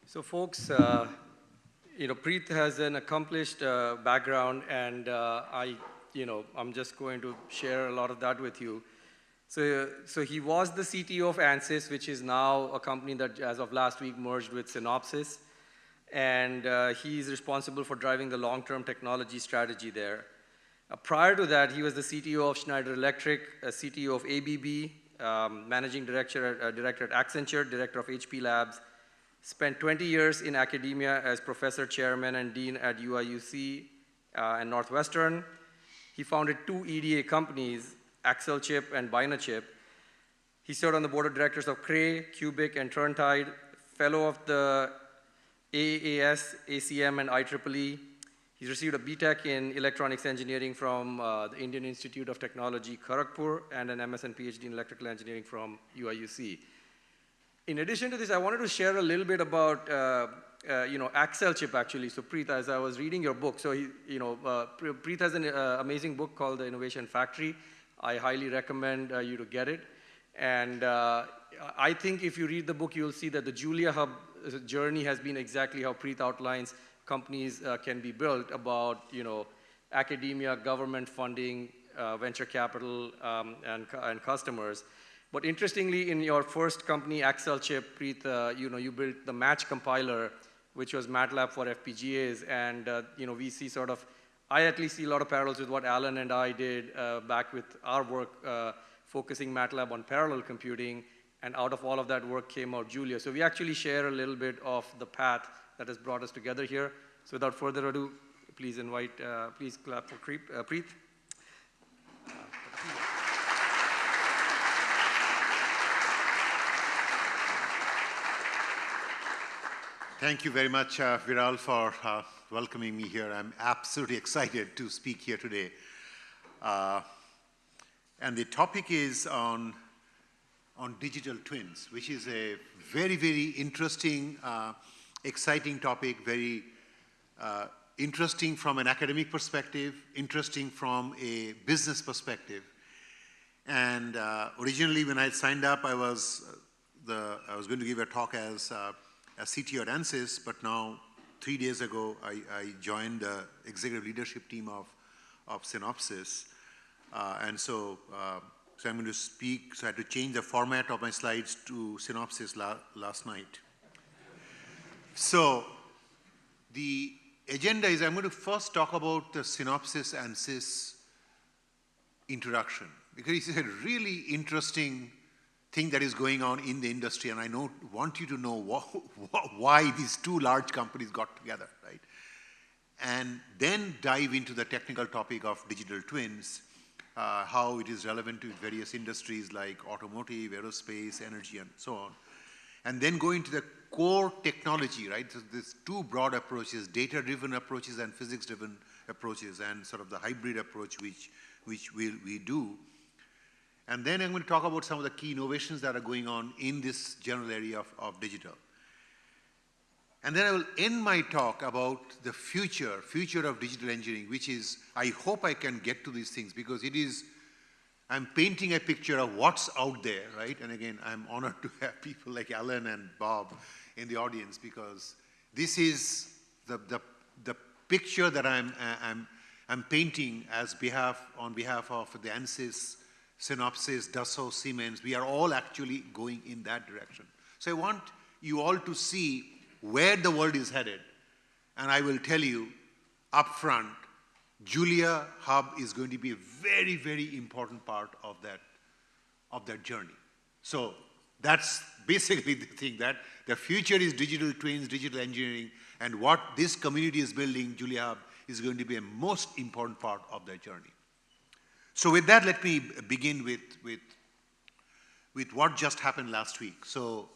So folks, Prith has an accomplished background, and I'm just going to share a lot of that with you. So he was the CTO of Ansys, which is now a company that, as of last week, merged with Synopsys. And he's responsible for driving the long-term technology strategy there. Prior to that, he was the CTO of Schneider Electric, CTO of ABB, managing director at Accenture, director of HP Labs, spent 20 years in academia as professor, chairman, and dean at UIUC and Northwestern. He founded 2 EDA companies, AccelChip and Binachip. He served on the board of directors of Cray, Cubic, and Turntide, fellow of the AAS, ACM, and IEEE. He's received a BTech in electronics engineering from the Indian Institute of Technology, Kharagpur, and an MS and PhD in electrical engineering from UIUC. In addition to this, I wanted to share a little bit about AccelChip, actually. So Prith, as I was reading your book, so Prith has an amazing book called The Innovation Factory. I highly recommend you to get it. And I think if you read the book, you'll see that the Julia Hub journey has been exactly how Prith outlines companies can be built about academia, government funding, venture capital, and customers. But interestingly, in your first company, AccelChip, Prith, you built the Match compiler, which was MATLAB for FPGAs, and we see I at least see a lot of parallels with what Alan and I did back with our work, focusing MATLAB on parallel computing, and out of all of that work came out Julia. So we actually share a little bit of the path that has brought us together here. So without further ado, please clap for Prith. Thank you very much, Viral, for welcoming me here. I'm absolutely excited to speak here today. And the topic is on digital twins, which is a very, very interesting, exciting topic, very interesting from an academic perspective, interesting from a business perspective. And originally, when I signed up, I was going to give a talk as a CTO at Ansys, but now 3 days ago, I joined the executive leadership team of Synopsys. And so I'm going to speak, so I had to change the format of my slides to Synopsys last night. So the agenda is I'm going to first talk about the Synopsys Ansys introduction, because it's a really interesting thing that is going on in the industry, and I want you to know why these 2 large companies got together, right? And then dive into the technical topic of digital twins, how it is relevant to various industries like automotive, aerospace, energy, and so on. And then go into the core technology, right? So there's 2 broad approaches, data-driven approaches and physics-driven approaches, and sort of the hybrid approach which we do. And then I'm going to talk about some of the key innovations that are going on in this general area of digital. And then I will end my talk about the future of digital engineering, which is, I hope I can get to these things, because I'm painting a picture of what's out there, right? And again, I'm honored to have people like Alan and Bob in the audience, because this is the picture that I'm painting on behalf of the Ansys, Synopsys, Dassault, Siemens. We are all actually going in that direction. So I want you all to see where the world is headed. And I will tell you upfront, Julia Hub is going to be a very, very important part of that journey. So that's basically the thing, that the future is digital twins, digital engineering, and what this community is building, Julia Hub, is going to be a most important part of that journey. So with that, let me begin with what just happened last week. So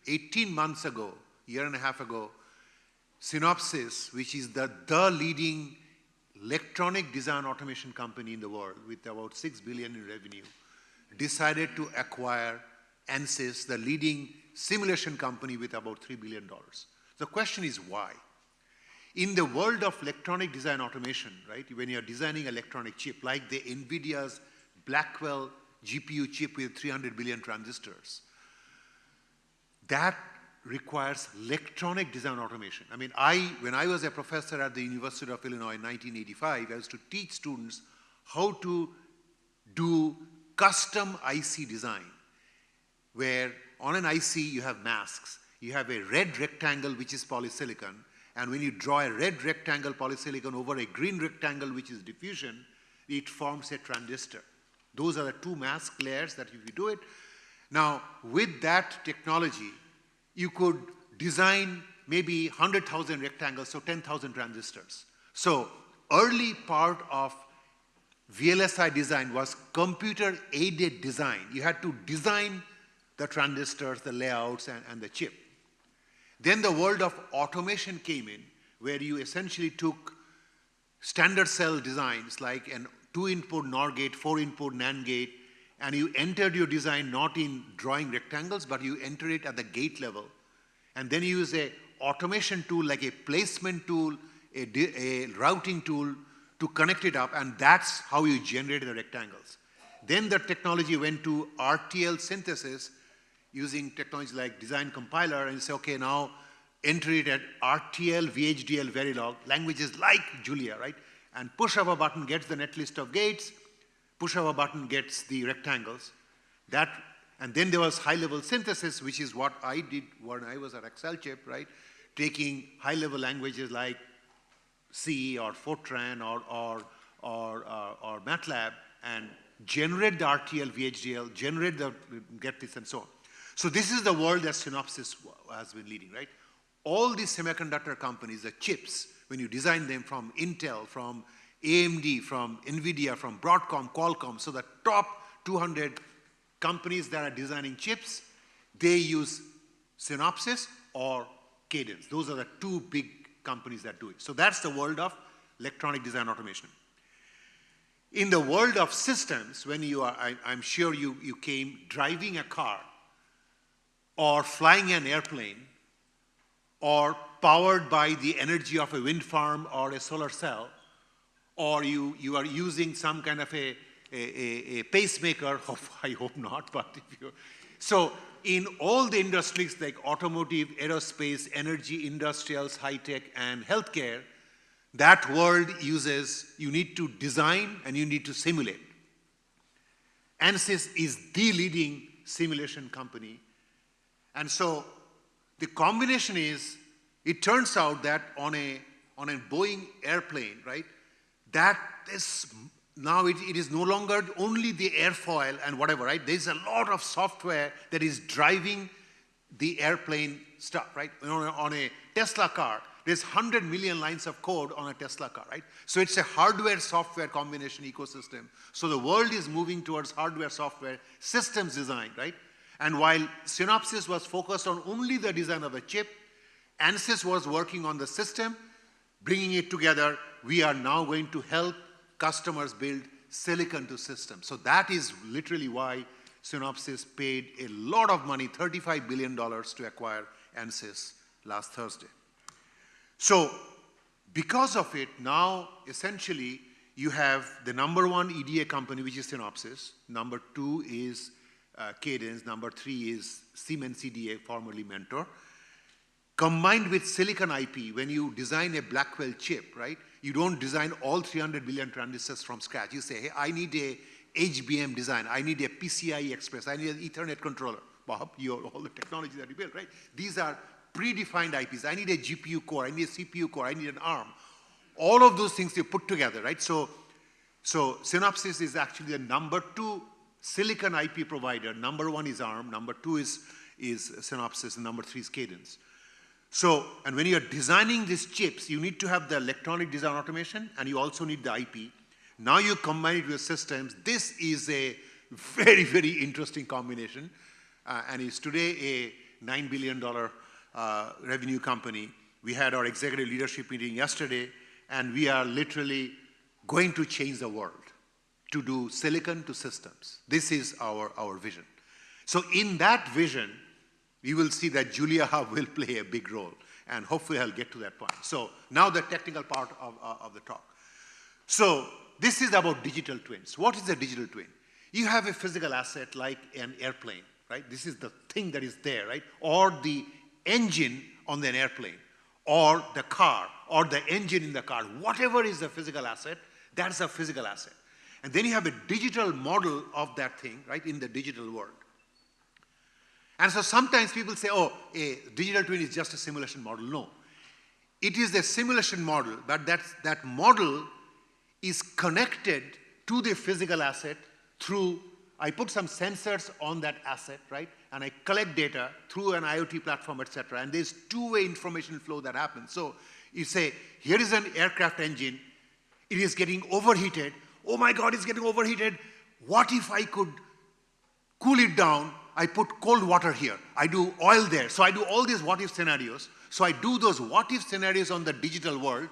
18 months ago, year and a half ago, Synopsys, which is the leading electronic design automation company in the world with about $6 billion in revenue, decided to acquire Ansys, the leading simulation company with about $3 billion. The question is why? In the world of electronic design automation, right, when you're designing an electronic chip, like the NVIDIA's Blackwell GPU chip with 300 billion transistors, that requires electronic design automation. I mean, when I was a professor at the University of Illinois in 1985, I used to teach students how to do custom IC design, where on an IC you have masks. You have a red rectangle, which is polysilicon, and when you draw a red rectangle polysilicon over a green rectangle, which is diffusion, it forms a transistor. Those are the two mask layers that if you do it. Now, with that technology, you could design maybe 100,000 rectangles, so 10,000 transistors. So early part of VLSI design was computer-aided design. You had to design the transistors, the layouts, and the chip. Then the world of automation came in, where you essentially took standard cell designs like an 2-input NOR gate, 4-input NAND gate, and you entered your design not in drawing rectangles, but you enter it at the gate level. And then you use a automation tool like a placement tool, a routing tool to connect it up, and that's how you generate the rectangles. Then the technology went to RTL synthesis using technology like design compiler, and you say, okay, now enter it at RTL, VHDL, Verilog, languages like Julia, right? And push of a button gets the netlist of gates, push of a button gets the rectangles. And then there was high-level synthesis, which is what I did when I was at Excel chip, right? Taking high-level languages like C or Fortran or MATLAB and generate the RTL, VHDL, generate the get this and so on. So this is the world that Synopsys has been leading, right? All these semiconductor companies, the chips, when you design them from Intel, from AMD, from NVIDIA, from Broadcom, Qualcomm, so the top 200 companies that are designing chips, they use Synopsys or Cadence. Those are the two big companies that do it. So that's the world of electronic design automation. In the world of systems, when you are, I'm sure you came driving a car or flying an airplane or powered by the energy of a wind farm or a solar cell, or you are using some kind of a pacemaker, I hope not, but if you, so in all the industries like automotive, aerospace, energy, industrials, high-tech, and healthcare, that world uses, you need to design and you need to simulate. Ansys is the leading simulation company. And so the combination is, it turns out that on a Boeing airplane, right, that is, now it is no longer only the airfoil and whatever, right? There's a lot of software that is driving the airplane stuff, right? On a Tesla car, there's 100 million lines of code on a Tesla car, right? So it's a hardware-software combination ecosystem. So the world is moving towards hardware-software systems design, right? And while Synopsys was focused on only the design of a chip, Ansys was working on the system, bringing it together. We are now going to help customers build silicon to systems. So that is literally why Synopsys paid a lot of money, $35 billion, to acquire Ansys last Thursday. So because of it, now essentially you have the number one EDA company, which is Synopsys. Number two is Cadence. Number three is Siemens EDA, formerly Mentor. Combined with silicon IP, when you design a Blackwell chip, right, you don't design all 300 billion transistors from scratch. You say, hey, I need a HBM design. I need a PCI Express. I need an Ethernet controller. Bob, all the technology that you built, right? These are predefined IPs. I need a GPU core. I need a CPU core. I need an ARM. All of those things you put together, right? So Synopsys is actually the number two silicon IP provider. Number one is ARM. Number two is Synopsys. And number three is Cadence. So, and when you're designing these chips, you need to have the electronic design automation, and you also need the IP. Now you combine it with systems. This is a very, very interesting combination, and it's today a $9 billion revenue company. We had our executive leadership meeting yesterday, and we are literally going to change the world to do silicon to systems. This is our vision. So in that vision, we will see that Julia will play a big role, and hopefully I'll get to that point. So now the technical part of the talk. So this is about digital twins. What is a digital twin? You have a physical asset like an airplane, right? This is the thing that is there, right? Or the engine on an airplane, or the car, or the engine in the car. Whatever is the physical asset, that's a physical asset. And then you have a digital model of that thing, right, in the digital world. And so sometimes people say, oh, a digital twin is just a simulation model. No. It is a simulation model, but that model is connected to the physical asset through, I put some sensors on that asset, right? And I collect data through an IoT platform, etc. And there's two-way information flow that happens. So you say, here is an aircraft engine. It is getting overheated. Oh my God, it's getting overheated. What if I could cool it down? I put cold water here. I do oil there. So I do all these what-if scenarios. So I do those what-if scenarios on the digital world.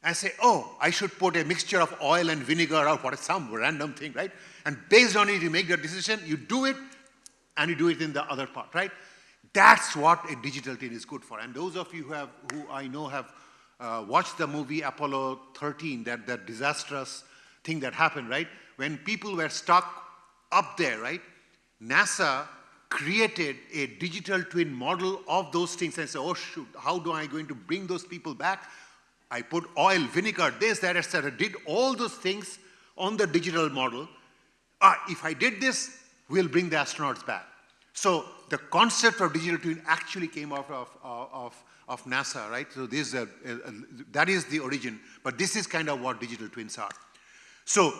I say, oh, I should put a mixture of oil and vinegar or what, some random thing, right? And based on it, you make the decision. You do it, and you do it in the other part, right? That's what a digital twin is good for. And those of you who I know have watched the movie Apollo 13, that disastrous thing that happened, right? When people were stuck up there, right? NASA created a digital twin model of those things and said, oh shoot, how do I going to bring those people back? I put oil, vinegar, this, that, etc. Did all those things on the digital model. If I did this, we'll bring the astronauts back. So the concept of digital twin actually came out of NASA, right? So this that is the origin. But this is kind of what digital twins are. So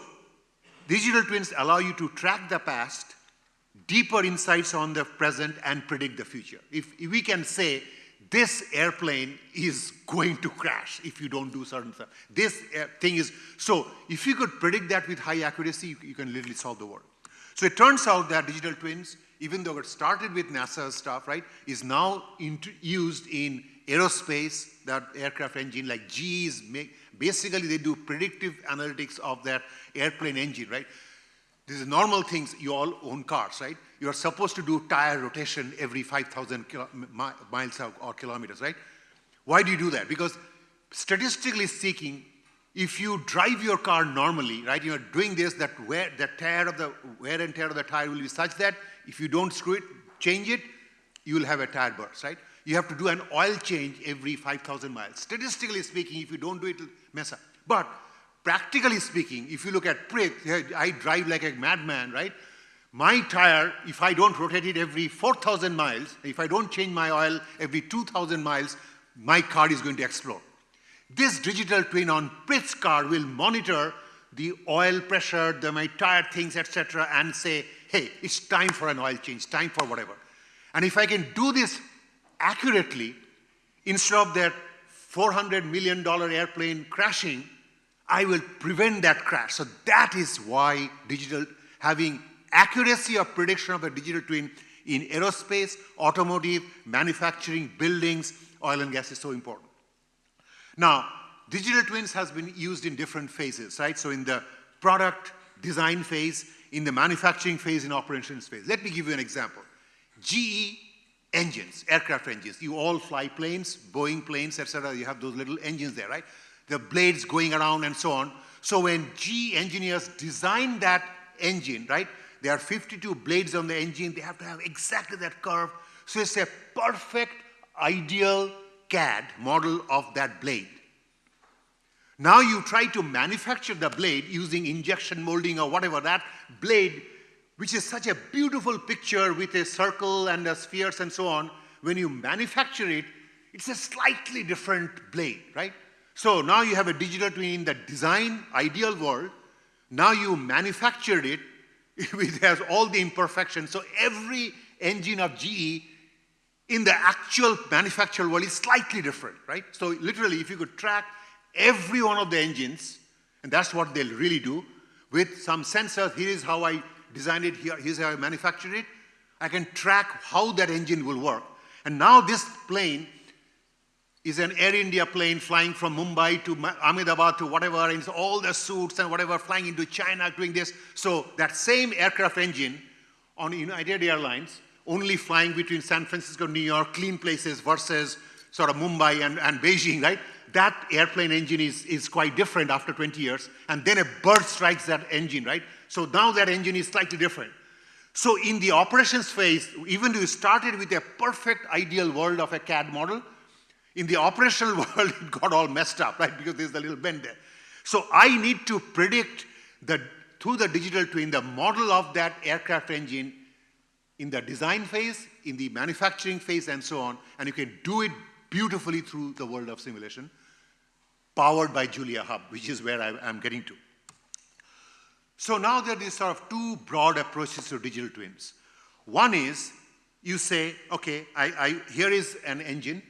digital twins allow you to track the past, deeper insights on the present, and predict the future. If we can say, this airplane is going to crash if you don't do certain stuff. This thing is, so if you could predict that with high accuracy, you can literally solve the world. So it turns out that digital twins, even though it started with NASA stuff, right, is now used in aerospace, that aircraft engine, like GE's basically they do predictive analytics of that airplane engine, right? These are normal things, you all own cars, right? You're supposed to do tire rotation every 5,000 miles or kilometers, right? Why do you do that? Because statistically speaking, if you drive your car normally, right, you're doing this, that wear and tear of the tire will be such that if you don't screw it, change it, you will have a tire burst, right? You have to do an oil change every 5,000 miles. Statistically speaking, if you don't do it, it'll mess up. But practically speaking, if you look at Prith, I drive like a madman, right? My tire, if I don't rotate it every 4,000 miles, if I don't change my oil every 2,000 miles, my car is going to explode. This digital twin on Prith's car will monitor the oil pressure, my tire things, etc., and say, hey, it's time for an oil change, time for whatever. And if I can do this accurately, instead of that $400 million airplane crashing, I will prevent that crash. So that is why having accuracy of prediction of a digital twin in aerospace, automotive, manufacturing, buildings, oil and gas is so important. Now, digital twins has been used in different phases, right? So in the product design phase, in the manufacturing phase, in operations phase. Let me give you an example. GE engines, aircraft engines. You all fly planes, Boeing planes, etc. You have those little engines there, right? The blades going around and so on. So when GE engineers design that engine, right? There are 52 blades on the engine. They have to have exactly that curve. So it's a perfect, ideal CAD model of that blade. Now you try to manufacture the blade using injection molding or whatever, that blade, which is such a beautiful picture with a circle and a spheres and so on, when you manufacture it, it's a slightly different blade, right? So now you have a digital twin in the design ideal world. Now you manufactured it, it has all the imperfections. So every engine of GE in the actual manufactured world is slightly different, right? So literally, if you could track every one of the engines, and that's what they'll really do, with some sensors, here is how I designed it, here's how I manufactured it, I can track how that engine will work. And now this plane is an Air India plane flying from Mumbai to Ahmedabad to whatever, and it's all the suits and whatever, flying into China, doing this. So that same aircraft engine on United Airlines, only flying between San Francisco, New York, clean places versus sort of Mumbai and Beijing, right? That airplane engine is quite different after 20 years, and then a bird strikes that engine, right? So now that engine is slightly different. So in the operations phase, even though you started with a perfect ideal world of a CAD model, in the operational world, it got all messed up, right? Because there's a little bend there. So I need to predict through the digital twin, the model of that aircraft engine in the design phase, in the manufacturing phase, and so on. And you can do it beautifully through the world of simulation, powered by Julia Hub, which is where I'm getting to. So now there are these sort of two broad approaches to digital twins. One is you say, okay, here is an engine,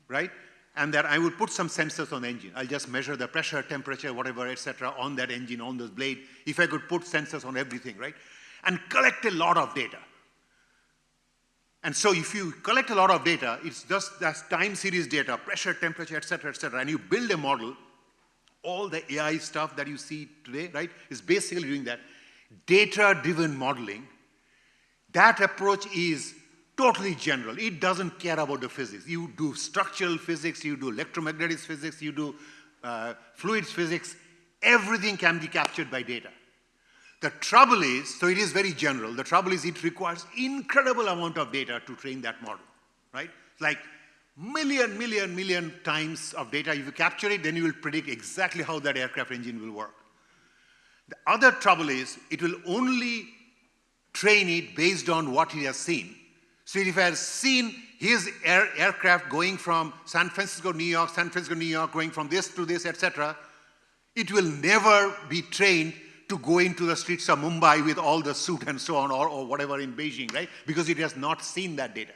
right? And that I will put some sensors on the engine. I'll just measure the pressure, temperature, whatever, etc., on that engine, on this blade. If I could put sensors on everything, right? And collect a lot of data. And so if you collect a lot of data, it's just that time series data, pressure, temperature, etc., and you build a model. All the AI stuff that you see today, right, is basically doing that. Data-driven modeling, that approach is totally general. It doesn't care about the physics. You do structural physics, you do electromagnetic physics, you do fluids physics. Everything can be captured by data. The trouble is, so it is very general. The trouble is it requires incredible amount of data to train that model, right? Like million times of data. If you capture it, then you will predict exactly how that aircraft engine will work. The other trouble is it will only train it based on what it has seen. So if it has seen his aircraft going from San Francisco, New York, going from this to this, etc., it will never be trained to go into the streets of Mumbai with all the suit and so on, or whatever in Beijing, right? Because it has not seen that data.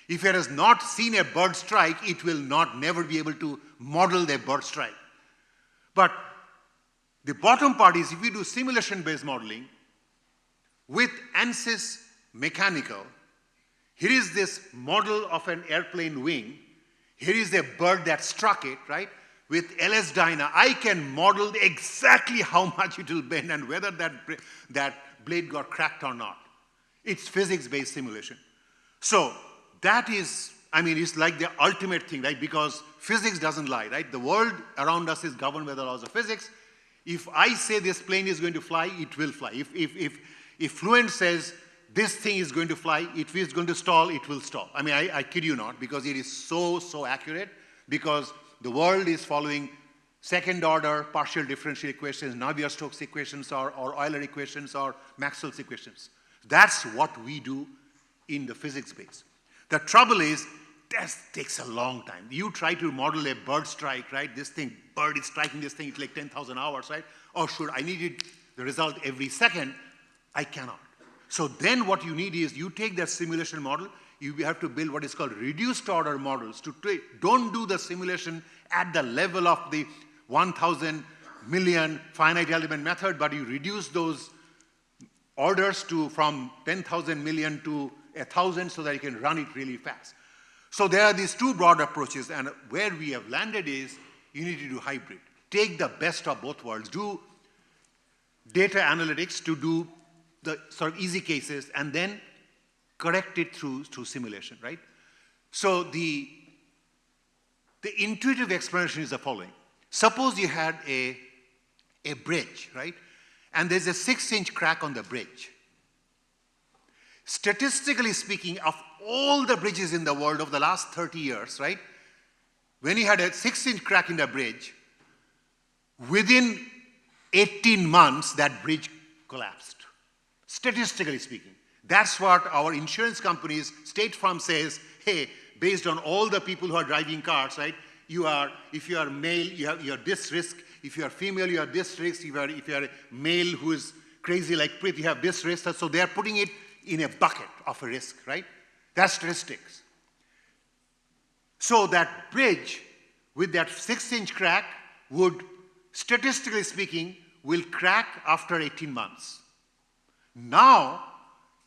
If it has not seen a bird strike, it will never be able to model the bird strike. But the bottom part is if you do simulation-based modeling with ANSYS mechanical, here is this model of an airplane wing. Here is a bird that struck it, right? With LS-DYNA, I can model exactly how much it will bend and whether that blade got cracked or not. It's physics-based simulation. So that is, I mean, it's like the ultimate thing, right? Because physics doesn't lie, right? The world around us is governed by the laws of physics. If I say this plane is going to fly, it will fly. If Fluent says this thing is going to fly, if it's going to stall, it will stall. I mean, I kid you not, because it is so accurate, because the world is following second-order partial differential equations, Navier-Stokes equations, or Euler equations, or Maxwell's equations. That's what we do in the physics space. The trouble is, that takes a long time. You try to model a bird strike, right? This thing, bird is striking this thing, it's like 10,000 hours, right? Or should I need the result every second? I cannot. So then what you need is you take that simulation model, you have to build what is called reduced order models. Don't do the simulation at the level of the 1,000 million finite element method, but you reduce those orders from 10,000 million to 1,000 so that you can run it really fast. So there are these two broad approaches, and where we have landed is you need to do hybrid. Take the best of both worlds. Do data analytics to do the sort of easy cases, and then correct it through simulation, right? So the intuitive explanation is the following. Suppose you had a bridge, right? And there's a 6-inch crack on the bridge. Statistically speaking, of all the bridges in the world over the last 30 years, right? When you had a 6-inch crack in the bridge, within 18 months, that bridge collapsed. Statistically speaking. That's what our insurance companies, State Farm says, hey, based on all the people who are driving cars, right? If you are male, you have this risk. If you are female, you have this risk. If you are a male who is crazy like Prith, you have this risk. So they are putting it in a bucket of a risk, right? That's statistics. So that bridge with that 6-inch crack would, statistically speaking, will crack after 18 months. Now,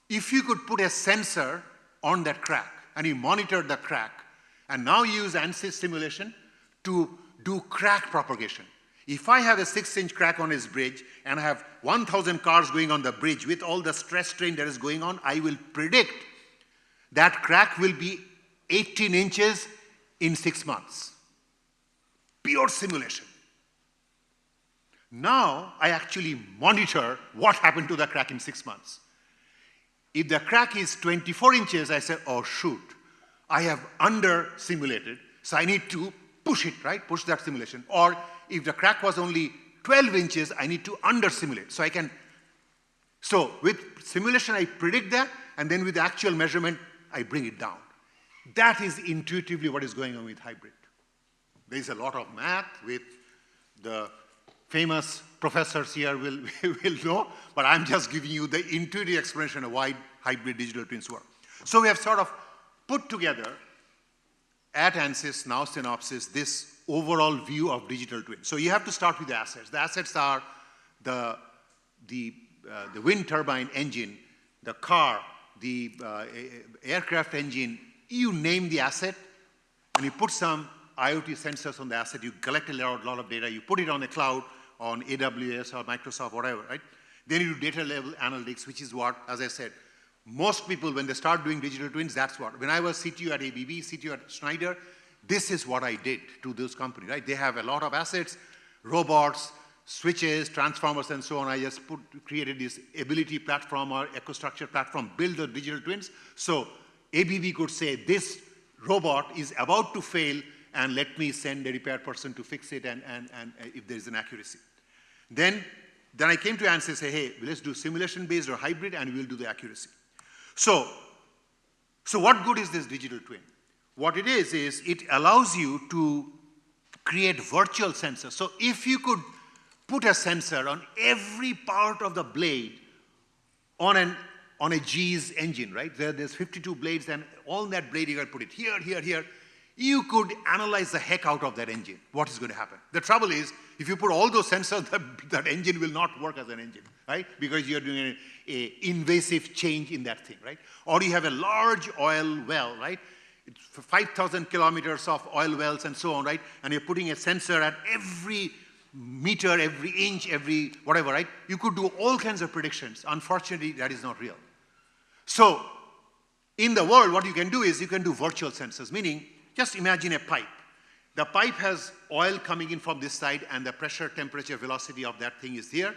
if you could put a sensor on that crack and you monitor the crack, and now you use ANSYS simulation to do crack propagation. If I have a 6-inch crack on his bridge and I have 1,000 cars going on the bridge with all the stress strain that is going on, I will predict that crack will be 18 inches in 6 months. Pure simulation. Now I actually monitor what happened to the crack in 6 months. If the crack is 24 inches, I say, oh shoot, I have under-simulated, so I need to push it, right? Push that simulation. Or if the crack was only 12 inches, I need to under-simulate. So with simulation, I predict that, and then with the actual measurement, I bring it down. That is intuitively what is going on with hybrid. There is a lot of math with the famous professors here will know, but I'm just giving you the intuitive explanation of why hybrid digital twins work. So we have sort of put together at Ansys, now Synopsys, this overall view of digital twin. So you have to start with the assets. The assets are the wind turbine engine, the car, the aircraft engine. You name the asset, and you put some IoT sensors on the asset. You collect a lot of data. You put it on the cloud, on AWS or Microsoft, whatever, right? Then you do data level analytics, which is what, as I said, most people, when they start doing digital twins, that's what. When I was CTO at ABB, CTO at Schneider, this is what I did to those companies, right? They have a lot of assets, robots, switches, transformers, and so on. I just created this ability platform or EcoStruxure platform, build the digital twins. So ABB could say, this robot is about to fail, and let me send a repair person to fix it, and if there is an accuracy. Then I came to Ansys and say, hey, let's do simulation-based or hybrid, and we'll do the accuracy. So what good is this digital twin? What it is it allows you to create virtual sensors. So if you could put a sensor on every part of the blade on a G's engine, right? There's 52 blades, and on that blade, you got to put it here, here, here. You could analyze the heck out of that engine. What is going to happen? The trouble is, if you put all those sensors, that engine will not work as an engine, right? Because you're doing an invasive change in that thing, right? Or you have a large oil well, right? It's 5,000 kilometers of oil wells and so on, right? And you're putting a sensor at every meter, every inch, every whatever, right? You could do all kinds of predictions. Unfortunately, that is not real. So in the world, what you can do is you can do virtual sensors, meaning just imagine a pipe. The pipe has oil coming in from this side, and the pressure, temperature, velocity of that thing is here.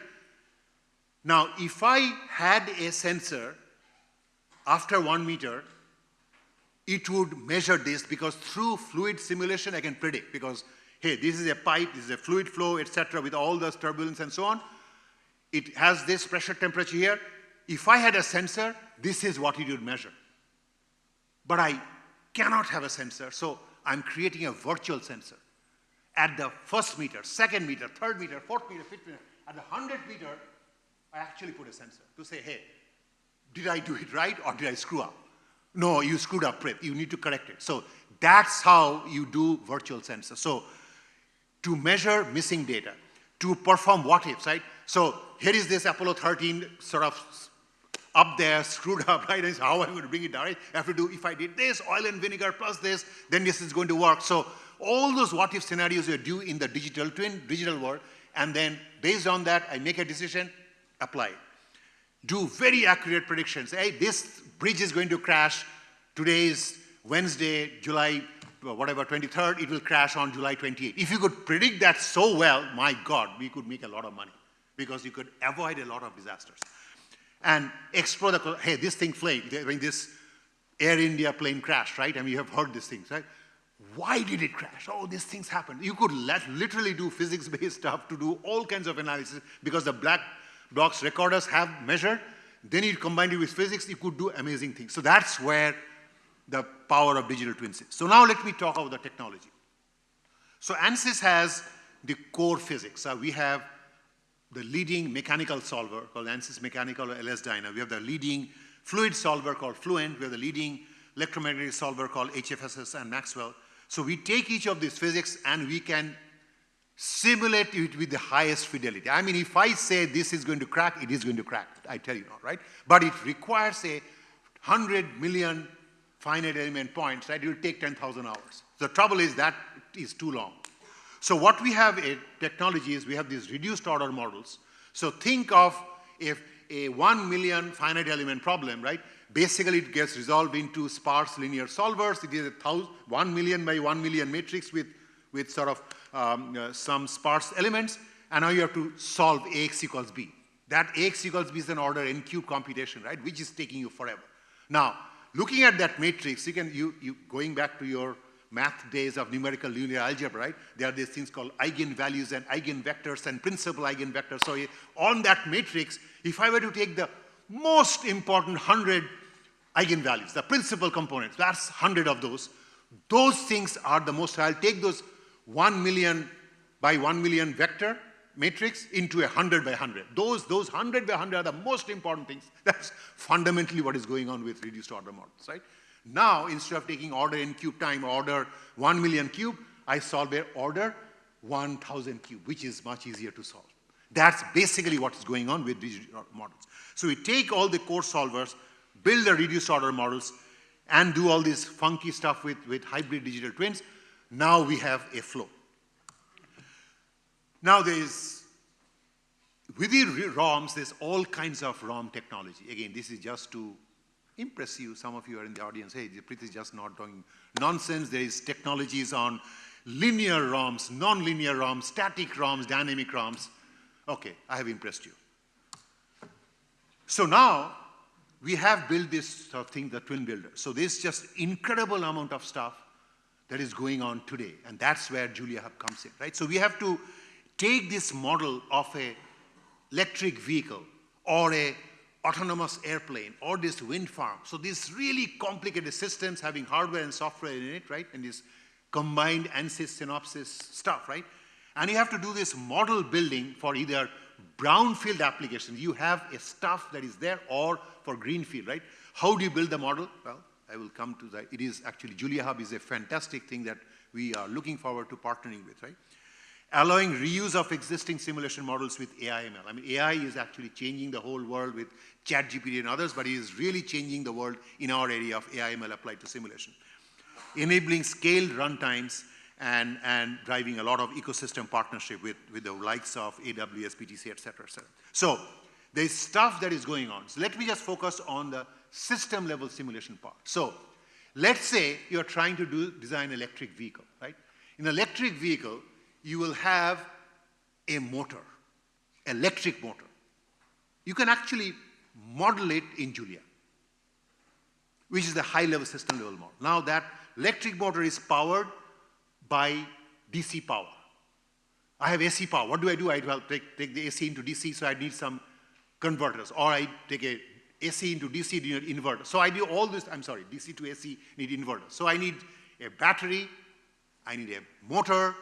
Now, if I had a sensor after 1 meter, it would measure this, because through fluid simulation, I can predict, because, hey, this is a pipe, this is a fluid flow, etc., with all this turbulence and so on. It has this pressure, temperature here. If I had a sensor, this is what it would measure. But I cannot have a sensor, so I'm creating a virtual sensor. At the first meter, second meter, third meter, fourth meter, fifth meter, at the 100th meter, I actually put a sensor to say, hey, did I do it right or did I screw up? No, you screwed up, Prith. You need to correct it. So that's how you do virtual sensors. So to measure missing data, to perform what-ifs, right? So here is this Apollo 13 sort of up there, screwed up, right? And how am I going to bring it down, right? I have to do, if I did this, oil and vinegar plus this, then this is going to work. So all those what-if scenarios you do in the digital twin, digital world, and then based on that, I make a decision, apply. Do very accurate predictions. Hey, this bridge is going to crash. Today is Wednesday, July, whatever, 23rd. It will crash on July 28th. If you could predict that so well, my God, we could make a lot of money, because you could avoid a lot of disasters. And explore the, hey, this thing flamed. I mean, this Air India plane crashed, right? I mean, you have heard these things, right? Why did it crash? Oh, these things happened. You could literally do physics-based stuff to do all kinds of analysis, because the black box recorders have measured. Then you combine it with physics, you could do amazing things. So that's where the power of digital twins is. So now let me talk about the technology. So Ansys has the core physics. We have the leading mechanical solver called Ansys Mechanical or LS-DYNA. We have the leading fluid solver called Fluent. We have the leading electromagnetic solver called HFSS and Maxwell. So we take each of these physics and we can simulate it with the highest fidelity. I mean, if I say this is going to crack, it is going to crack. I tell you not, right? But it requires a 100 million finite element points, right? It will take 10,000 hours. The trouble is that is too long. So what we have in technology is we have these reduced order models. So think of if a 1 million finite element problem, right? Basically it gets resolved into sparse linear solvers. It is a 1 million by 1 million matrix with sort of some sparse elements. And now you have to solve AX equals B. That AX equals B is an order n cube computation, right, which is taking you forever. Now, looking at that matrix, you going back to your math days of numerical linear algebra, right? There are these things called eigenvalues and eigenvectors and principal eigenvectors. So on that matrix, if I were to take the most important 100 eigenvalues, the principal components, that's 100 of those. Those things are the most, I'll take those 1 million by 1 million vector matrix into 100 by 100. Those 100 by 100 are the most important things. That's fundamentally what is going on with reduced order models, right? Now, instead of taking order n cube time order 1 million cube, I solve a order 1000 cube, which is much easier to solve. That's basically what is going on with reduced order models. So we take all the core solvers, build the reduced order models, and do all this funky stuff with hybrid digital twins. Now we have a flow. Now within ROMs, there's all kinds of ROM technology. Again, this is just to impress you. Some of you are in the audience, hey, Prith is just not doing nonsense. There is technologies on linear ROMs, non-linear ROMs, static ROMs, dynamic ROMs. Okay, I have impressed you. So now, we have built this sort of thing, the Twin Builder. So there's just incredible amount of stuff that is going on today, and that's where Julia Hub comes in, right? So we have to take this model of a electric vehicle or a autonomous airplane or this wind farm. So these really complicated systems having hardware and software in it, right? And this combined Ansys Synopsys stuff, right? And you have to do this model building for either brownfield applications. You have a stuff that is there, or for greenfield, right? How do you build the model? Well, I will come to that. It is actually, Julia Hub is a fantastic thing that we are looking forward to partnering with, right? Allowing reuse of existing simulation models with AI/ML. I mean, AI is actually changing the whole world with ChatGPT and others, but it is really changing the world in our area of AI/ML applied to simulation. Enabling scaled runtimes and driving a lot of ecosystem partnership with the likes of AWS, PTC, et cetera, et cetera. So there's stuff that is going on. So let me just focus on the system level simulation part. So let's say you're trying to design an electric vehicle, right? In an electric vehicle, you will have a motor, electric motor. You can actually model it in Julia, which is the high-level system-level model. Now that electric motor is powered by DC power. I have AC power. What do? I take the AC into DC, so I need some converters. Or I take a AC into DC, need an inverter. So I do all this, I'm sorry, DC to AC, need inverter. So I need a battery, I need a motor,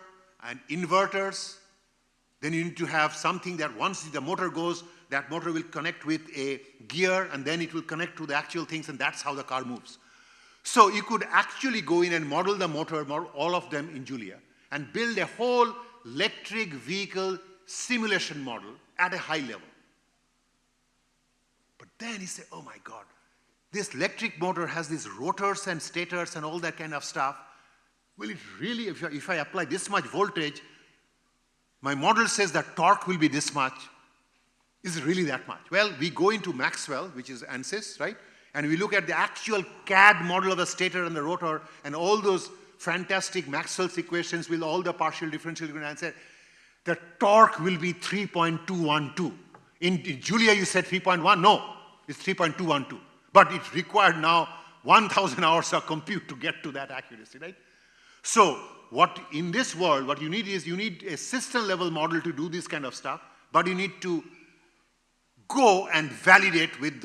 and inverters. Then you need to have something that once the motor goes, that motor will connect with a gear, and then it will connect to the actual things, and that's how the car moves. So you could actually go in and model the motor, model all of them in Julia, and build a whole electric vehicle simulation model at a high level. But then you say, oh my God, this electric motor has these rotors and stators and all that kind of stuff. Will it really, if I apply this much voltage, my model says that torque will be this much. Is it really that much? Well, we go into Maxwell, which is ANSYS, right? And we look at the actual CAD model of the stator and the rotor and all those fantastic Maxwell's equations with all the partial differential equations. And the torque will be 3.212. In Julia, you said 3.1. No, it's 3.212. But it required now 1,000 hours of compute to get to that accuracy, right? So in this world, what you need is you need a system-level model to do this kind of stuff, but you need to go and validate with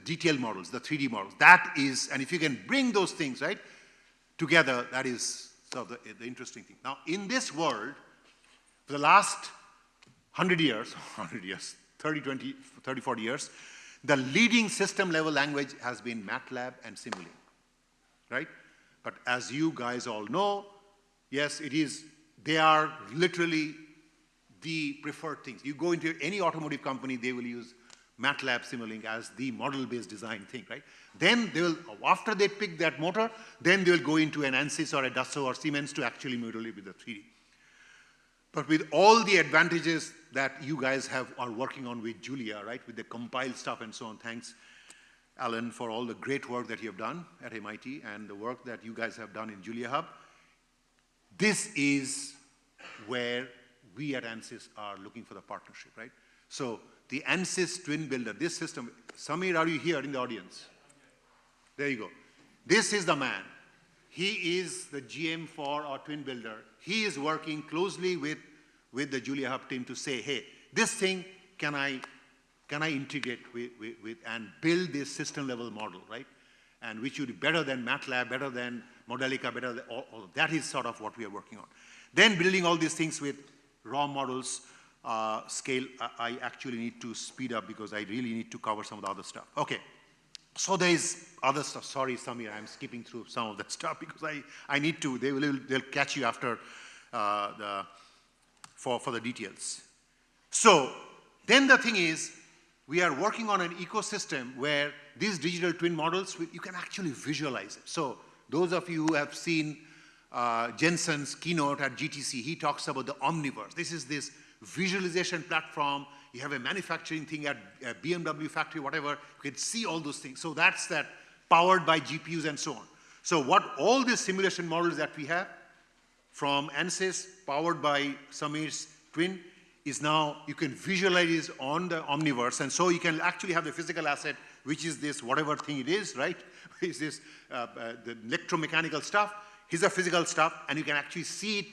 detailed models, the 3D models. That is, and if you can bring those things, right, together, that is sort of the interesting thing. Now, in this world, for the last 100 years, 30, 20, 30, 40 years, the leading system-level language has been MATLAB and Simulink, right? But as you guys all know, yes, they are literally the preferred things. You go into any automotive company, they will use MATLAB Simulink as the model-based design thing, right? Then they will, after they pick that motor, then they will go into an ANSYS or a Dassault or Siemens to actually model it with the 3D. But with all the advantages that you guys are working on with Julia, right, with the compiled stuff and so on, thanks, Alan, for all the great work that you have done at MIT and the work that you guys have done in Julia Hub. This is where we at ANSYS are looking for the partnership, right? So the Ansys Twin Builder, this system. Samir, are you here in the audience? There you go. This is the man. He is the GM for our Twin Builder. He is working closely with the Julia Hub team to say, hey, this thing can I integrate with and build this system level model, right? And which would be better than MATLAB, better than Modelica, better than all of that is sort of what we are working on. Then building all these things with raw models, scale, I actually need to speed up because I really need to cover some of the other stuff. Okay, so there is other stuff. Sorry, Samir, I'm skipping through some of that stuff because I need to. They'll catch you after for the details. So then the thing is, we are working on an ecosystem where these digital twin models, you can actually visualize it. So those of you who have seen Jensen's keynote at GTC, he talks about the Omniverse. This is this visualization platform. You have a manufacturing thing at a BMW factory, whatever. You can see all those things. So that's that powered by GPUs and so on. So what all these simulation models that we have from Ansys, powered by Samir's twin, is now you can visualize on the Omniverse. And so you can actually have the physical asset, which is this whatever thing it is, right? Is this the electromechanical stuff. Here's the physical stuff, and you can actually see it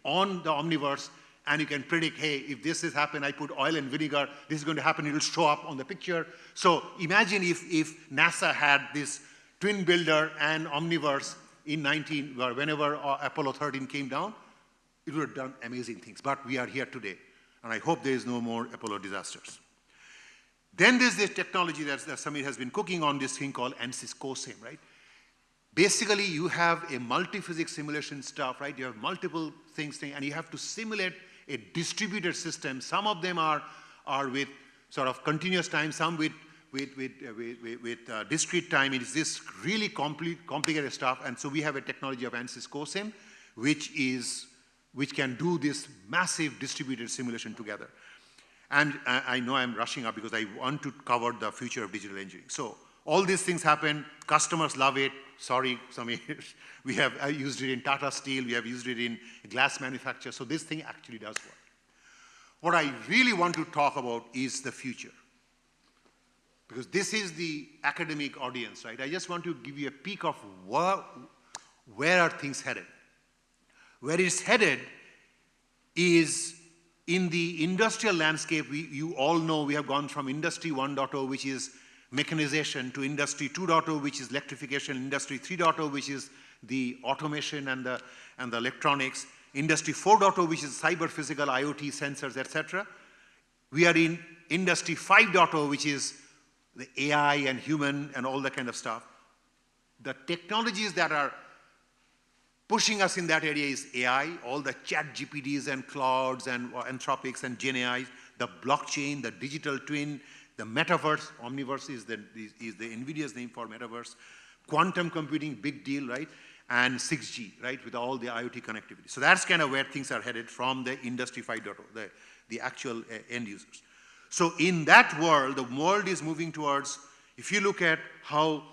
on the Omniverse, and you can predict, hey, if this has happened, I put oil and vinegar, this is going to happen, it will show up on the picture. So imagine if NASA had this twin builder and Omniverse in whenever Apollo 13 came down, it would have done amazing things. But we are here today, and I hope there is no more Apollo disasters. Then there's this technology that Samir has been cooking on, this thing called Ansys CoSim, right? Basically, you have a multi-physics simulation stuff, right? You have multiple things, and you have to simulate a distributed system. Some of them are with sort of continuous time, some with discrete time. It is this really complicated stuff, and so we have a technology of Ansys CoSim, which can do this massive distributed simulation together. And I know I'm rushing up because I want to cover the future of digital engineering. So all these things happen. Customers love it. Sorry, Samir. We have used it in Tata Steel. We have used it in glass manufacture. So this thing actually does work. What I really want to talk about is the future. Because this is the academic audience, right? I just want to give you a peek of where are things headed. Where it's headed is in the industrial landscape. You all know we have gone from Industry 1.0, which is mechanization, to Industry 2.0, which is electrification, Industry 3.0, which is the automation and the electronics, Industry 4.0, which is cyber physical, IoT, sensors, etc. We are in Industry 5.0, which is the AI and human and all that kind of stuff. The technologies that are pushing us in that area is AI, all the chat GPTs and clouds and Anthropics and GenAI, the blockchain, the digital twin, the metaverse. Omniverse is the NVIDIA's name for metaverse. Quantum computing, big deal, right? And 6G, right, with all the IoT connectivity. So that's kind of where things are headed from the Industry 5.0, the actual end users. So in that world, the world is moving towards, if you look at how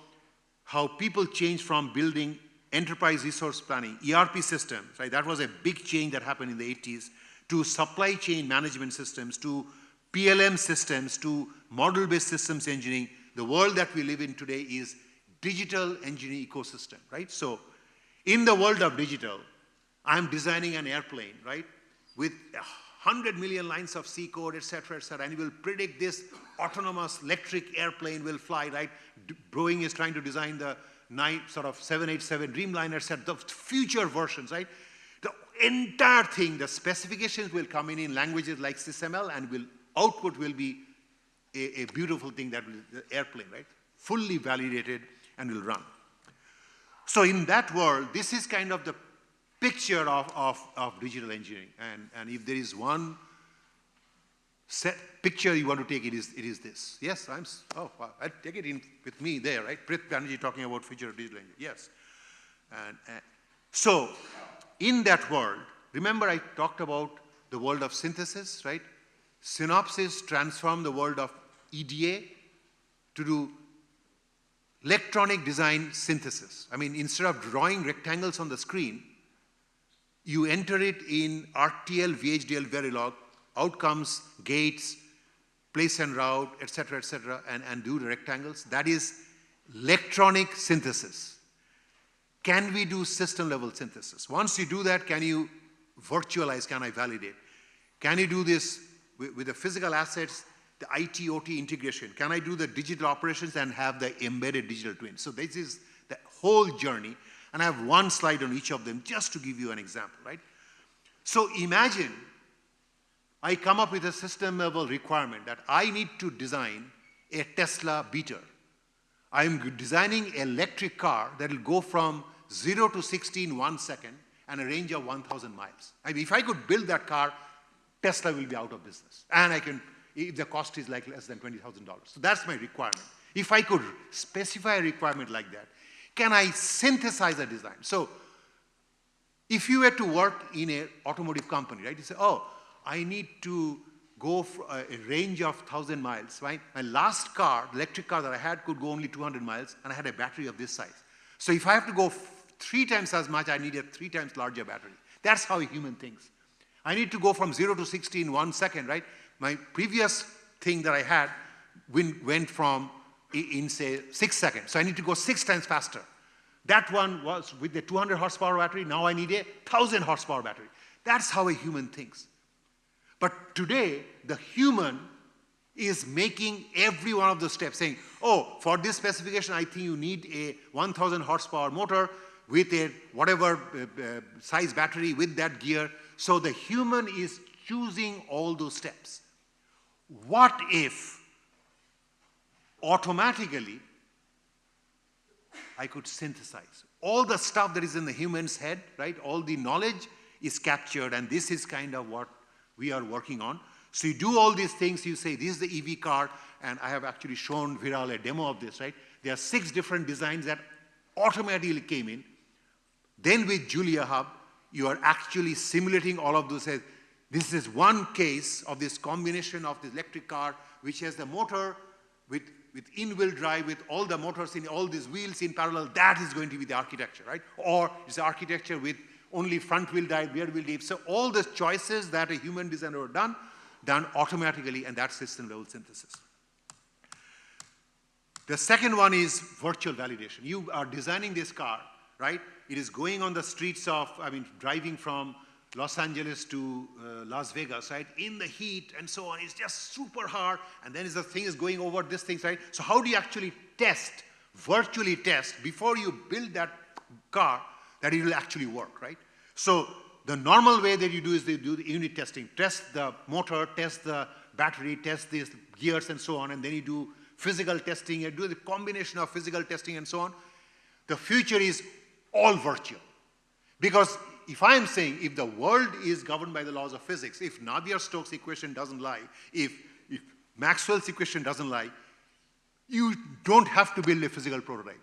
people change from building enterprise resource planning, ERP systems, right? That was a big change that happened in the 80s, to supply chain management systems, to PLM systems, to model-based systems engineering. The world that we live in today is digital engineering ecosystem, right? So in the world of digital, I'm designing an airplane, right? With 100 million lines of C code, et cetera, and it will predict this autonomous electric airplane will fly, right? Boeing is trying to design the 787 Dreamliner set, the future versions, right? The entire thing, the specifications will come in languages like SysML, and output will be a beautiful thing that will, the airplane, right? Fully validated and will run. So in that world, this is kind of the picture of digital engineering. And if there is one picture you want to take, it is this. Yes, wow, I'll take it in with me there, right? Prith Banerjee talking about future of digital engineering. Yes. So in that world, remember I talked about the world of synthesis, right? Synopsys transformed the world of EDA to do electronic design synthesis. I mean, instead of drawing rectangles on the screen, you enter it in RTL, VHDL, Verilog, outcomes, gates, place and route, etc., and do the rectangles. That is electronic synthesis. Can we do system-level synthesis? Once you do that, can you virtualize, can I validate? Can you do this with the physical assets, the IT-OT integration? Can I do the digital operations and have the embedded digital twin? So this is the whole journey, and I have one slide on each of them just to give you an example, right? So imagine I come up with a system-level requirement that I need to design a Tesla beater. I'm designing an electric car that will go from 0 to 60 in 1 second and a range of 1,000 miles. I mean, if I could build that car, Tesla will be out of business. And I can, if the cost is like less than $20,000. So that's my requirement. If I could specify a requirement like that, can I synthesize a design? So if you were to work in an automotive company, right, you say, oh, I need to go for a range of 1,000 miles, right? My last car, the electric car that I had, could go only 200 miles, and I had a battery of this size. So if I have to go 3 times as much, I need a 3 times larger battery. That's how a human thinks. I need to go from 0 to 60 in 1 second, right? My previous thing that I had went from, in say, 6 seconds. So I need to go 6 times faster. That one was with the 200 horsepower battery. Now I need a 1,000 horsepower battery. That's how a human thinks. But today, the human is making every one of those steps, saying, oh, for this specification, I think you need a 1,000 horsepower motor with a whatever size battery with that gear. So the human is choosing all those steps. What if automatically I could synthesize all the stuff that is in the human's head, right? All the knowledge is captured, and this is kind of what we are working on. So you do all these things, you say, this is the EV car, and I have actually shown Viral a demo of this, right? There are 6 different designs that automatically came in. Then with Julia Hub, you are actually simulating all of those. This is one case of this combination of this electric car, which has the motor with in-wheel drive, with all the motors in all these wheels in parallel. That is going to be the architecture, right? Or it's the architecture with only front-wheel drive, rear-wheel drive. So all the choices that a human designer have done automatically, and that's system-level synthesis. The second one is virtual validation. You are designing this car, right? It is going on the streets of, driving from Los Angeles to Las Vegas, right? In the heat and so on. It's just super hard. And then the thing is going over this thing, right? So how do you actually test, virtually test, before you build that car, that it will actually work, right? So the normal way that you do is they do the unit testing. Test the motor, test the battery, test these gears and so on, and then you do physical testing, you do the combination of physical testing and so on. The future is all virtual. Because if I am saying, if the world is governed by the laws of physics, if Navier-Stokes equation doesn't lie, if Maxwell's equation doesn't lie, you don't have to build a physical prototype.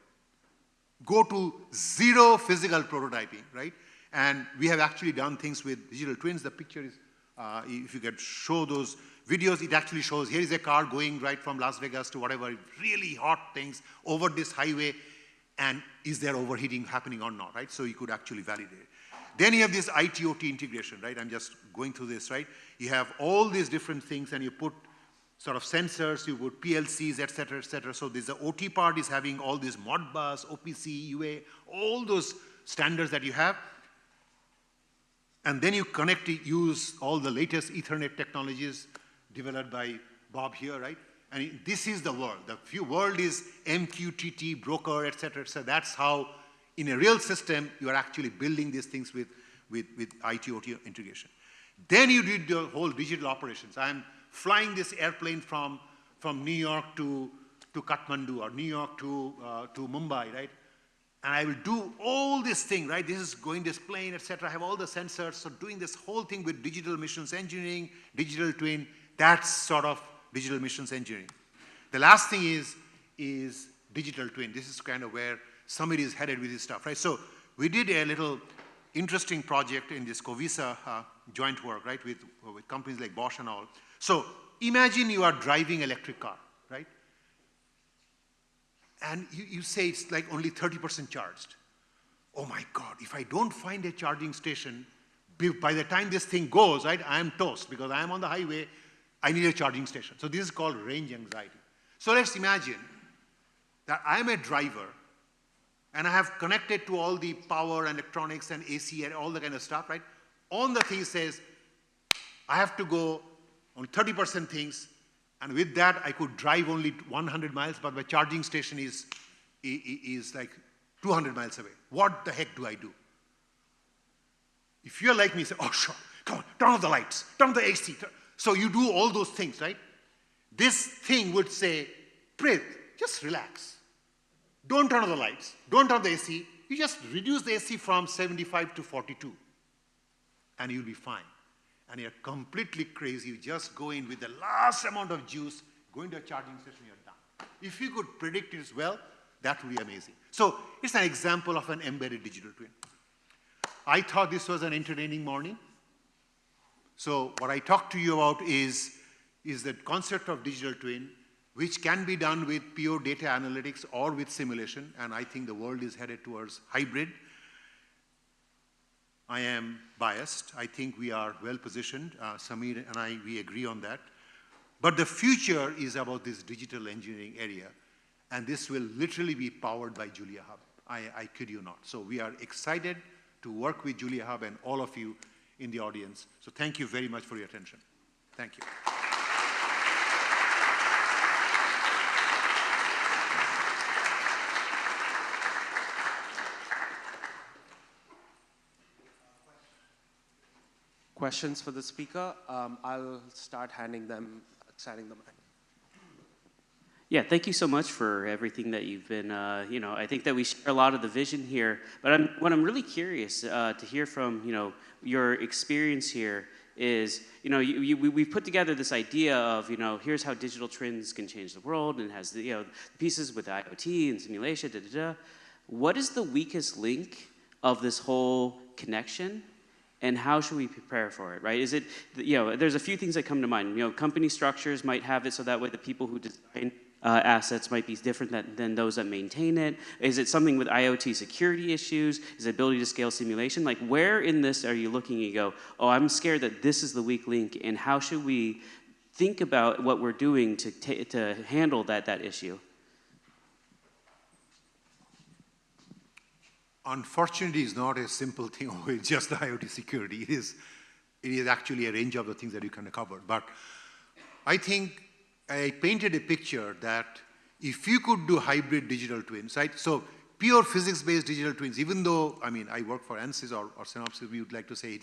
Go to 0 physical prototyping, right? And we have actually done things with digital twins. The picture is, if you could show those videos, it actually shows here is a car going right from Las Vegas to whatever, really hot things over this highway, and is there overheating happening or not, right? So you could actually validate it. Then you have this IT-OT integration, right? I'm just going through this, right? You have all these different things, and you put sort of sensors, you put PLCs, et cetera, et cetera. So there's the OT part is having all this Modbus, OPC, UA, all those standards that you have. And then you connect, use all the latest Ethernet technologies developed by Bob here, right? And this is the world. The world is MQTT, broker, et cetera, et cetera. That's how, in a real system, you are actually building these things with IT-OT integration. Then you did the whole digital operations. I'm flying this airplane from New York to Kathmandu, or New York to Mumbai, right? And I will do all this thing, right? This is going this plane, et cetera. I have all the sensors. So doing this whole thing with digital missions engineering, digital twin, that's sort of digital missions engineering. The last thing is digital twin. This is kind of where somebody is headed with this stuff, right? So we did a little interesting project in this Covisa joint work, right, with companies like Bosch and all. So imagine you are driving an electric car, right? And you say it's like only 30% charged. Oh my God, if I don't find a charging station, by the time this thing goes, right, I am toast, because I am on the highway, I need a charging station. So this is called range anxiety. So let's imagine that I'm a driver and I have connected to all the power and electronics and AC and all the kind of stuff, right? On the thing says, I have to go on 30% things, and with that, I could drive only 100 miles, but my charging station is like 200 miles away. What the heck do I do? If you're like me, say, oh, sure, come on, turn off the lights, turn off the AC. So you do all those things, right? This thing would say, Prith, just relax. Don't turn on the lights. Don't turn on the AC. You just reduce the AC from 75 to 42. And you'll be fine. And you're completely crazy. You just go in with the last amount of juice, go into a charging station, you're done. If you could predict it as well, that would be amazing. So it's an example of an embedded digital twin. I thought this was an entertaining morning. So what I talked to you about is the concept of digital twin, which can be done with pure data analytics or with simulation, and I think the world is headed towards hybrid. I am biased. I think we are well positioned. Samir and we agree on that. But the future is about this digital engineering area, and this will literally be powered by Julia Hub. I kid you not. So we are excited to work with Julia Hub and all of you in the audience. So thank you very much for your attention. Thank you. Questions for the speaker? I'll start handing them the mic. Yeah, thank you so much for everything that you've been, I think that we share a lot of the vision here, but what I'm really curious to hear from, your experience here is, we've put together this idea of, here's how digital twins can change the world, and it has the, pieces with IoT and simulation, What is the weakest link of this whole connection? And how should we prepare for it, right? Is it, there's a few things that come to mind. Company structures might have it so that way the people who design assets might be different than those that maintain it. Is it something with IoT security issues? Is it ability to scale simulation? Like, where in this are you looking and you go, oh, I'm scared that this is the weak link, and how should we think about what we're doing to handle that issue? Unfortunately, it's not a simple thing with just the IoT security. It is actually a range of the things that you can cover. But I think I painted a picture that if you could do hybrid digital twins, right? So pure physics-based digital twins, even though, I work for Ansys or Synopsys, we would like to say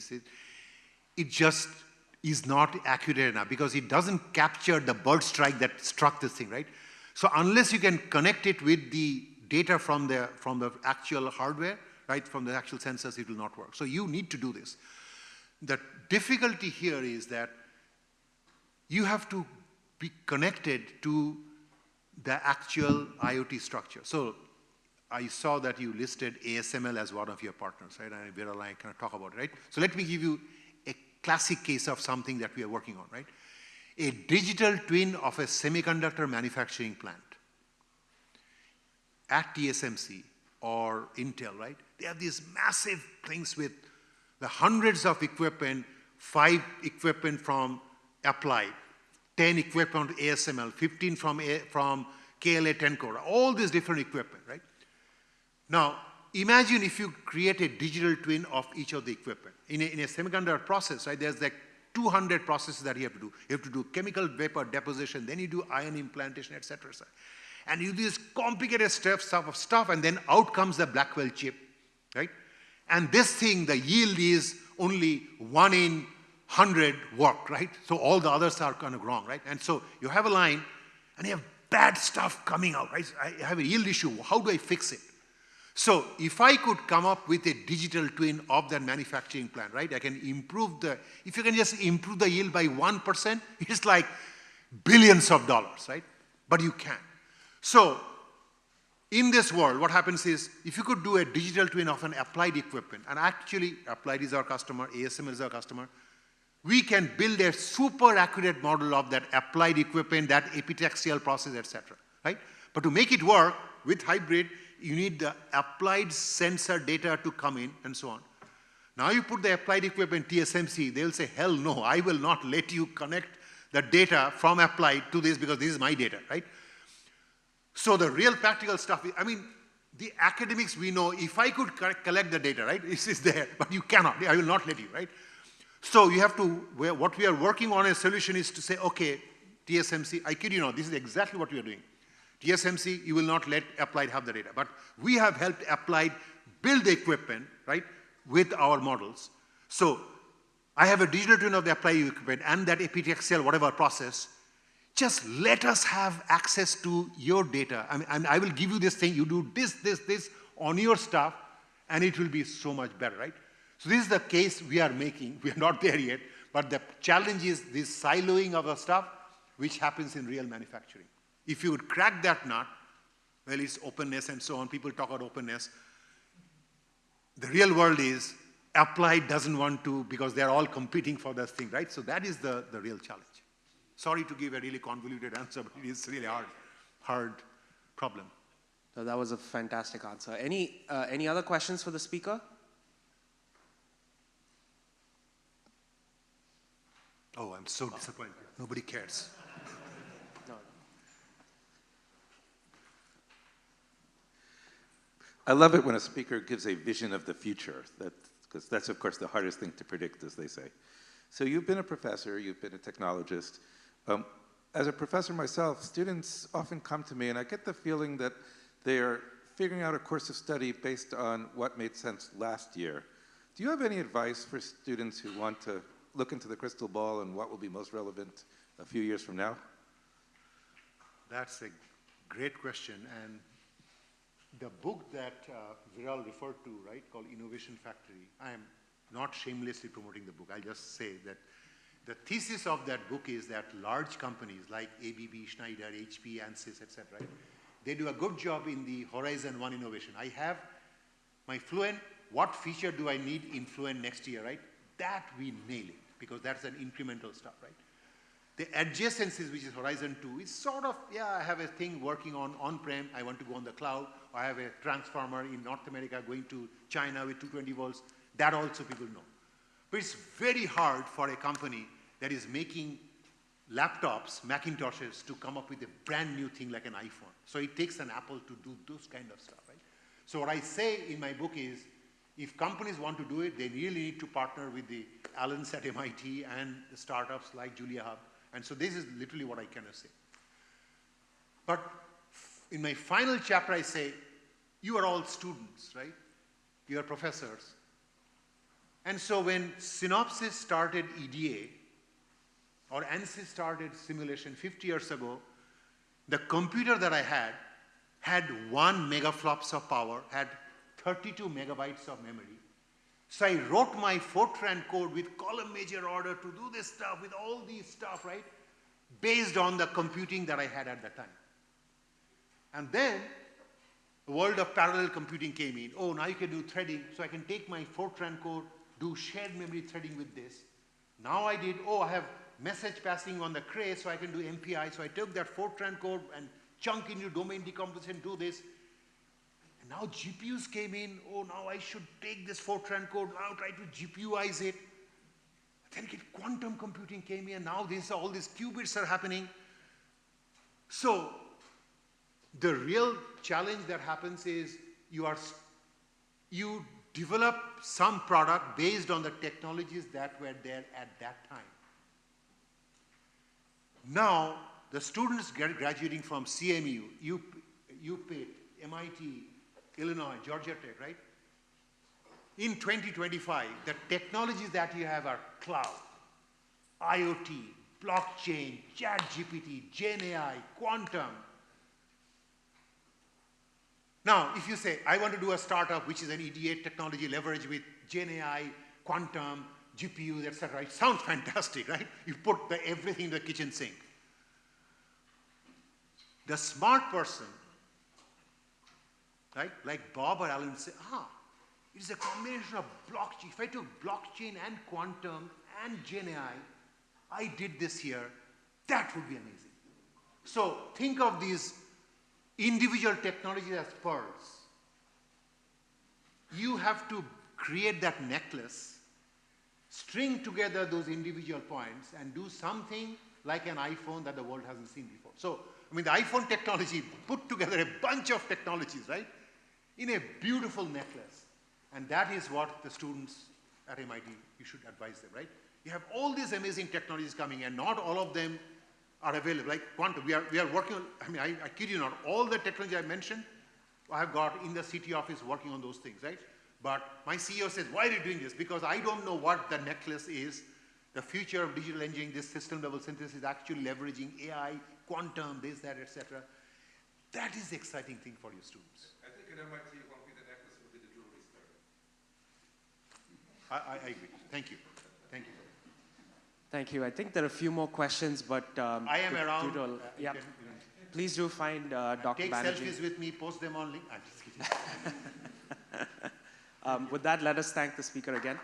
it just is not accurate enough because it doesn't capture the bird strike that struck this thing, right? So unless you can connect it with the data from the actual hardware, right, from the actual sensors, it will not work. So you need to do this. The difficulty here is that you have to be connected to the actual IoT structure. So I saw that you listed ASML as one of your partners, right? And Viral and I kind of talk about it, right? So let me give you a classic case of something that we are working on, right? A digital twin of a semiconductor manufacturing plant. At TSMC or Intel, right? They have these massive things with the hundreds of equipment, 5 equipment from Applied, 10 equipment from ASML, 15 from KLA Tencor, all these different equipment, right? Now, imagine if you create a digital twin of each of the equipment. In a semiconductor process, right, there's like 200 processes that you have to do. You have to do chemical vapor deposition, then you do ion implantation, et cetera, et cetera. And you do this complicated stuff, and then out comes the Blackwell chip, right? And this thing, the yield is only 1 in 100 work, right? So all the others are kind of wrong, right? And so you have a line, and you have bad stuff coming out, right? I have a yield issue. How do I fix it? So if I could come up with a digital twin of that manufacturing plant, right? I can improve if you can just improve the yield by 1%, it's like billions of dollars, right? But you can't. So, in this world, what happens is, if you could do a digital twin of an Applied equipment, and actually Applied is our customer, ASML is our customer, we can build a super accurate model of that Applied equipment, that epitaxial process, etc. Right? But to make it work with hybrid, you need the Applied sensor data to come in, and so on. Now you put the Applied equipment TSMC, they'll say, hell no, I will not let you connect the data from applied to this because this is my data, right? So the real practical stuff, I mean, the academics we know, if I could collect the data, right, it's there, but you cannot, I will not let you, right? So you have to, what we are working on a solution is to say, okay, TSMC, I kid you not, this is exactly what we are doing. TSMC, you will not let Applied have the data, but we have helped Applied build the equipment, right, with our models. So I have a digital twin of the Applied equipment and that epitaxial whatever process. Just let us have access to your data. I mean, and I will give you this thing, you do this on your stuff, and it will be so much better, right? So this is the case we are making. We are not there yet, but the challenge is this siloing of the stuff, which happens in real manufacturing. If you would crack that nut, well, it's openness and so on. People talk about openness. The real world is Applied doesn't want to because they're all competing for this thing, right? So that is the real challenge. Sorry to give a really convoluted answer, but it is really hard problem. So that was a fantastic answer. Any other questions for the speaker? Oh, I'm so disappointed. Nobody cares. No. I love it when a speaker gives a vision of the future, because that's, of course, the hardest thing to predict, as they say. So you've been a professor, you've been a technologist. As a professor myself, students often come to me, and I get the feeling that they are figuring out a course of study based on what made sense last year. Do you have any advice for students who want to look into the crystal ball and what will be most relevant a few years from now? That's a great question. And the book that Viral referred to, right, called Innovation Factory, I am not shamelessly promoting the book. I'll just say that the thesis of that book is that large companies like ABB, Schneider, HP, Ansys, etc., right, they do a good job in the Horizon 1 innovation. I have my Fluent, what feature do I need in Fluent next year, right? That we nail it, because that's an incremental stuff, right? The adjacencies, which is Horizon 2, is sort of, yeah, I have a thing working on-prem, I want to go on the cloud, or I have a transformer in North America going to China with 220 volts. That also people know. But it's very hard for a company that is making laptops, Macintoshes, to come up with a brand new thing like an iPhone. So it takes an Apple to do those kind of stuff, right? So what I say in my book is, if companies want to do it, they really need to partner with the Allens at MIT and the startups like JuliaHub. And so this is literally what I kind of say. But in my final chapter, I say, you are all students, right? You are professors. And so when Synopsys started EDA, or Ansys started simulation 50 years ago, the computer that I had 1 megaflops of power, had 32 megabytes of memory. So I wrote my Fortran code with column major order to do this stuff, with all these stuff, right? Based on the computing that I had at that time. And then the world of parallel computing came in. Oh, now you can do threading. So I can take my Fortran code, do shared memory threading with this. Now I did, oh, I have message passing on the Cray, so I can do MPI. So I took that Fortran code and chunk into domain decomposition, do this. And now GPUs came in. Oh, now I should take this Fortran code, now try to GPUize it. Then quantum computing came in. Now all these qubits are happening. So the real challenge that happens is you develop some product based on the technologies that were there at that time. Now, the students graduating from CMU, UP, MIT, Illinois, Georgia Tech, right? In 2025, the technologies that you have are cloud, IoT, blockchain, ChatGPT, GenAI, quantum. Now, if you say, I want to do a startup which is an EDA technology leverage with GenAI, quantum, GPUs, etc., it sounds fantastic, right? You put everything in the kitchen sink. The smart person, right, like Bob or Alan say, it's a combination of blockchain. If I took blockchain and quantum and GenAI, I did this here, that would be amazing. So think of these individual technologies as pearls. You have to create that necklace, string together those individual points, and do something like an iPhone that the world hasn't seen before. So, I mean, the iPhone technology put together a bunch of technologies, right, in a beautiful necklace. And that is what the students at MIT, you should advise them, right? You have all these amazing technologies coming, and not all of them are available. Like quantum, we are working on, I mean, I kid you not, all the technology I mentioned, I have got in the CT office working on those things, right? But my CEO says, why are you doing this? Because I don't know what the necklace is. The future of digital engineering, this system-level synthesis is actually leveraging AI, quantum, this, that, etc. That is the exciting thing for your students. I think at MIT, it won't be the necklace, it will be the jewelry star. I agree. Thank you. Thank you. Thank you. I think there are a few more questions, but I am around. Yeah. Please do find Dr. Take Banerjee. selfies with me, post them on LinkedIn. I'm just kidding. With that, let us thank the speaker again.